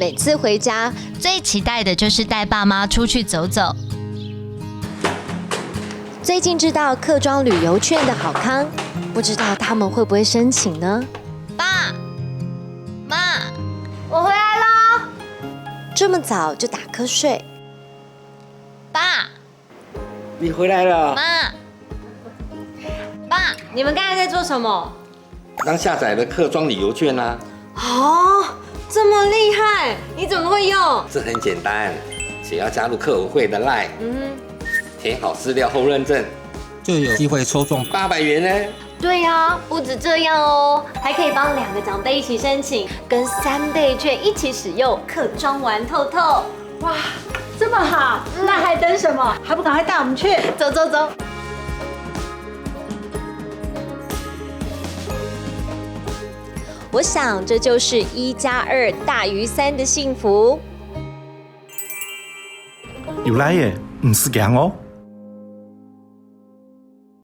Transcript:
每次回家最期待的就是带爸妈出去走走。最近知道客庄旅游券的好康，不知道他们会不会申请呢？爸妈，我回来喽。这么早就打瞌睡？爸你回来了。妈，爸，你们刚才在做什么？刚下载了客庄旅游券啊，哦，这么厉害，你怎么会用？这很简单，只要加入客委会的 LINE，填好资料后认证，就有机会抽中800元呢。对呀，不止这样哦，还可以帮2个长辈一起申请，跟3倍券一起使用，客庄玩透透。哇，这么好，那还等什么？还不赶快带我们去？走走走。我想这就是1+2大于3的幸福。有来耶，唔是强哦。